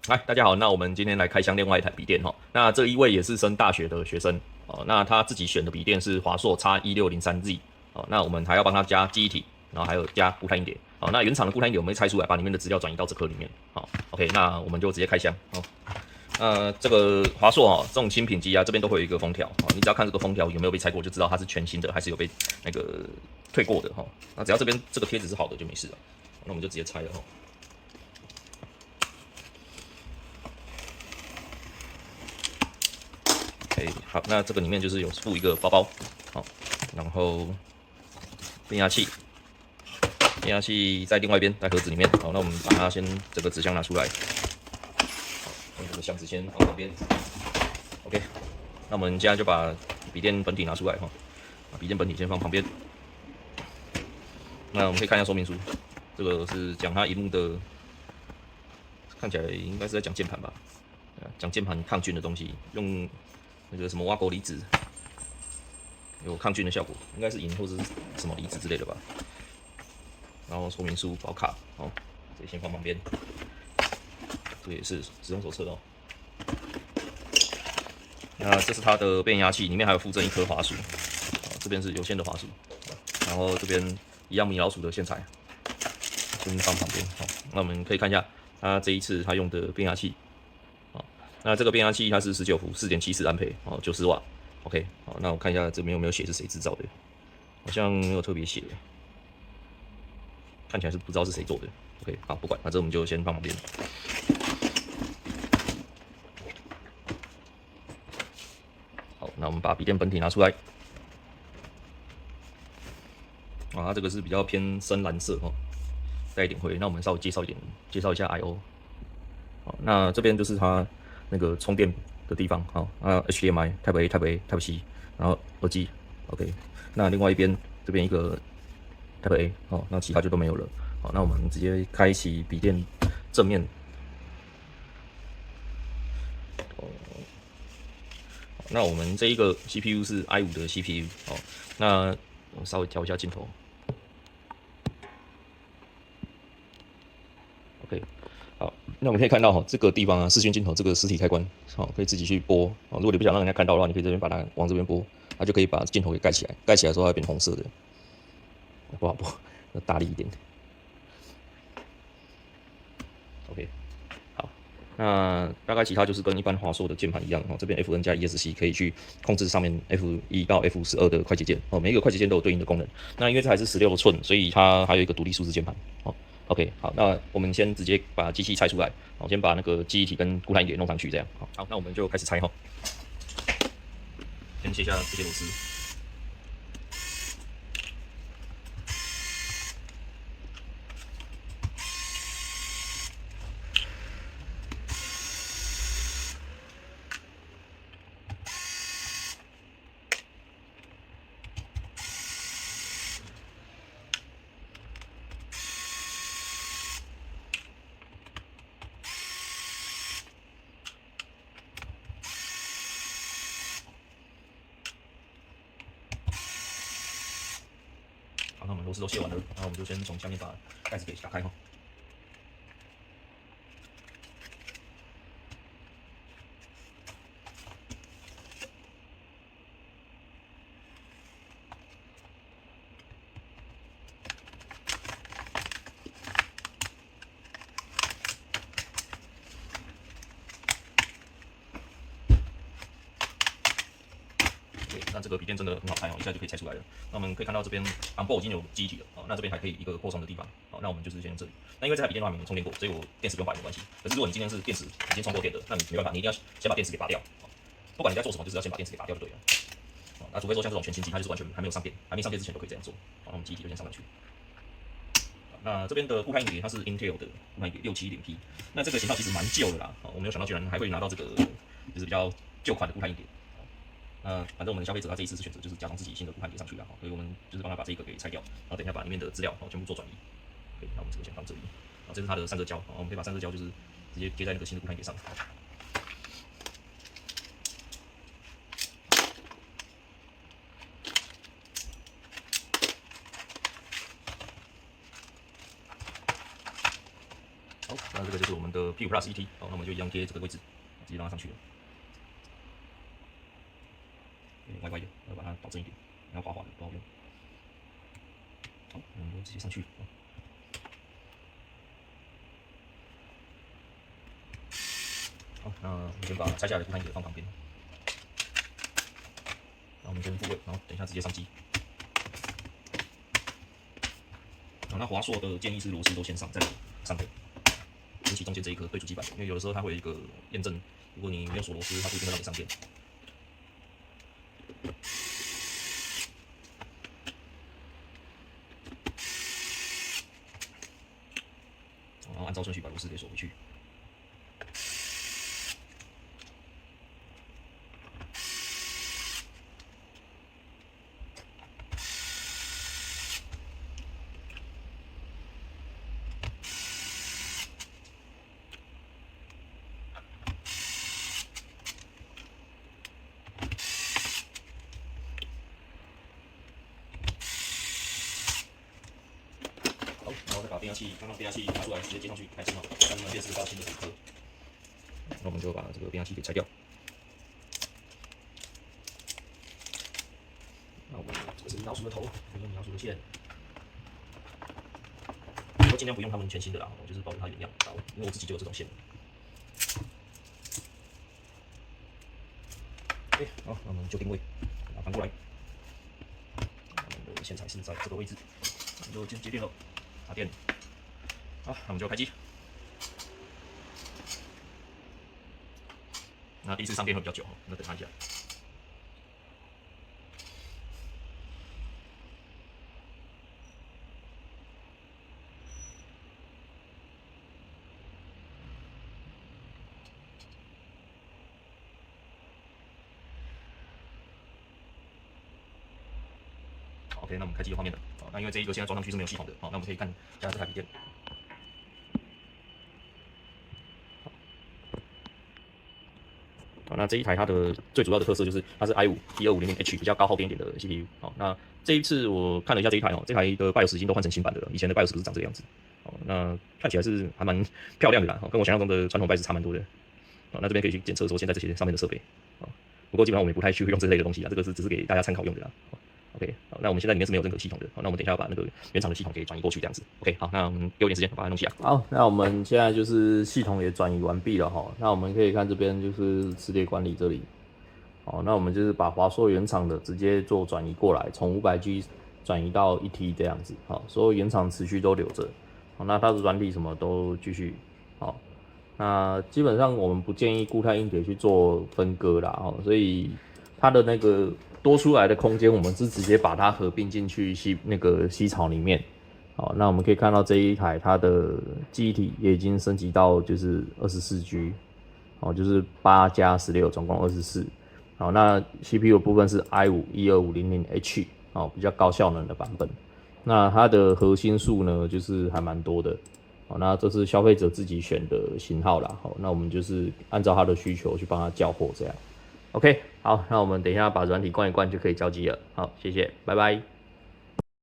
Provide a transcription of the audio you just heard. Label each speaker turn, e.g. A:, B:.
A: 嗨，大家好，那我们今天来开箱另外一台笔电哈。那这一位也是升大学的学生哦，那他自己选的笔电是华硕 X1603Z 哦，那我们还要帮他加记忆体，然后还有加固态硬碟。好，那原厂的固态硬碟我们会拆出来，把里面的资料转移到这颗里面。好，OK，那我们就直接开箱哦。这个华硕哦，这种轻品机啊，这边都会有一个封条哦，你只要看这个封条有没有被拆过，就知道它是全新的还是有被那个退过的哈。那只要这边这个贴纸是好的就没事了。那我们就直接拆了哈。OK，好，那这个里面就是有附一个包包，好，然后变压器，变压器在另外一边，在盒子里面。好，那我们把它先这个纸箱拿出来，好，用这个箱子先放旁边。OK，那我们现在就把笔电本体拿出来哈，把笔电本体先放旁边。那我们可以看一下说明书，这个是讲它荧幕的，看起来应该是在讲键盘吧，讲键盘抗菌的东西，用那个什么挖沟离子有抗菌的效果，应该是银或者是什么离子之类的吧。然后说明书、保卡，好，这先放旁边。这个也是使用手册哦。那这是它的变压器，里面还有附赠一颗滑鼠，这边是有线的滑鼠，然后这边一样米老鼠的线材，先放旁边。好，那我们可以看一下它这一次它用的变压器，好，那这个变压器它是19伏4.74安培，哦，90瓦。OK，好，那我看一下这边有没有写是谁制造的，好像没有特别写，看起来是不知道是谁做的。OK，好，不管，那这我们就先放旁边。好，那我们把笔电本体拿出来。啊，它这个是比较偏深蓝色哦，带一点灰。那我们稍微介绍一下 I/O。好，那这边就是它那个充电的地方，好，HDMI、Type A、Type A、Type C，然后耳机，OK。那另外一边这边一个 Type A，哦，那其他就都没有了。好，那我们直接开启笔电正面。那我们这一个 CPU 是 i5 的 CPU，哦，那我稍微调一下镜头，OK。好，那我们可以看到哈，这个地方啊，视讯镜头这个实体开关，好，可以自己去拨。哦，如果你不想让人家看到的话，你可以这边把它往这边拨，它就可以把镜头给盖起来。盖起来的时候它会变红色的，不好拨，要大力一点。OK，好，那大概其他就是跟一般华硕的键盘一样，哦，这边 FN 加 ESC 可以去控制上面 F1到 F12的快捷键，哦，每一个快捷键都有对应的功能。那因为这还是16寸，所以它还有一个独立数字键盘，哦。OK，好，那我们先直接把机器拆出来，好，先把那个记忆体跟固态硬碟弄上去，这样，好，那我们就开始拆哈。先卸下这些螺丝。好，那我们螺丝都卸完了，然后我们就先从下面把盖子给打开哈。对，那这个笔电真的很好拆哦，一下就可以拆出来了。那我们可以看到这边 onboard 已经有记忆体了，哦，那这边还可以一个扩充的地方，好，那我们就是先用这里。那因为这台笔电的话没有充电过，所以我电池不用拔也没关系。可是如果你今天是电池已经充过电的，那你没办法，你一定要先把电池给拔掉。不管你在做什么，就是要先把电池给拔掉就对了。那除非说像这种全新机，它就是完全还没有上电，还没上电之前都可以这样做。好，那我们记忆体就先上上去。那这边的固态硬碟它是 Intel 的固态硬碟670P，那这个型号其实蛮旧的啦，我没有想到居然还会拿到这个就是比较旧款的固态硬碟。反正我们的消费者他这一次是选择就是加装自己新的固态碟上去了，所以我们就是帮他把这一个给拆掉，然后等一下把里面的资料全部做转移。OK，那我们这个先放这里，然后这是它的散热胶，我们可以把散热胶就是直接接在那个新的固态碟上。好，那这个就是我们的 P5 Plus ET，那我们就一样贴这个位置，直接让它上去了。歪歪的，要把它导正一点，然后滑滑的不好用。好，我们就直接上去。好，那我们先把拆下来的固态硬碟放旁边。然后我们先复位，然后等一下直接上机。那华硕的建议是螺丝都先上，再上配，尤其中间这一颗对主机板，因为有的时候它会有一个验证，如果你没有锁螺丝，它不一定会让你上电。然后按照顺序把螺丝给锁回去。好，然后再把变压器，刚刚变压器拿出来，直接接上去开机嘛。看能电视到新的主颗。那我们就把这个变压器给拆掉。那我们这个是老鼠的头，用老鼠的线。我尽量不用他们全新的啦，我就是保留它原样，因为我自己就有这种线。OK， 好，那我们就定位，把它翻过来。我们的线材是在这个位置，我们就接电了，插电。好，那我们就开机。那第一次上电会比较久，那等它一下。OK， 那我们开机有画面了。好，那因为这一个现在装上去是没有系统的，好，那我们可以看一下这台笔电。好，那这一台它的最主要的特色就是它是 i5-12500H 比较高耗电一点的 CPU。好，那这一次我看了一下这一台这台的 BIOS 已经都换成新版的了，以前的 BIOS 不是长这个样子。好，那看起来是还蛮漂亮的啦，跟我想象中的传统 BIOS 差蛮多的。好，那这边可以去检测说现在这些上面的设备。好，不过基本上我们也不太去用这类的东西啊，这个是只是给大家参考用的啦。OK， 好，那我们现在里面是没有任何系统的，好，那我们等一下要把那个原厂的系统给转移过去，这样子。OK， 好，那我们给我点时间把它弄起来。
B: 好，那我们现在就是系统也转移完毕了哈，那我们可以看这边就是磁碟管理这里，好，那我们就是把华硕原厂的直接做转移过来，从 500G 转移到1T 这样子，好，所有原厂持续都留着，好，那它的软体什么都继续，好，那基本上我们不建议固态硬碟去做分割啦，哈，所以它的那个多出来的空间，我们是直接把它合并进去吸槽里面。好，那我们可以看到这一台它的记忆体也已经升级到就是24G， 好，就是8+16，总共24。好，那 CPU 的部分是 i5-12500H， 好，比较高效能的版本。那它的核心数呢，就是还蛮多的。好，那这是消费者自己选的型号啦。好，那我们就是按照他的需求去帮他叫货这样。OK， 好，那我们等一下把软体灌一灌就可以交机了。好，谢谢，拜拜。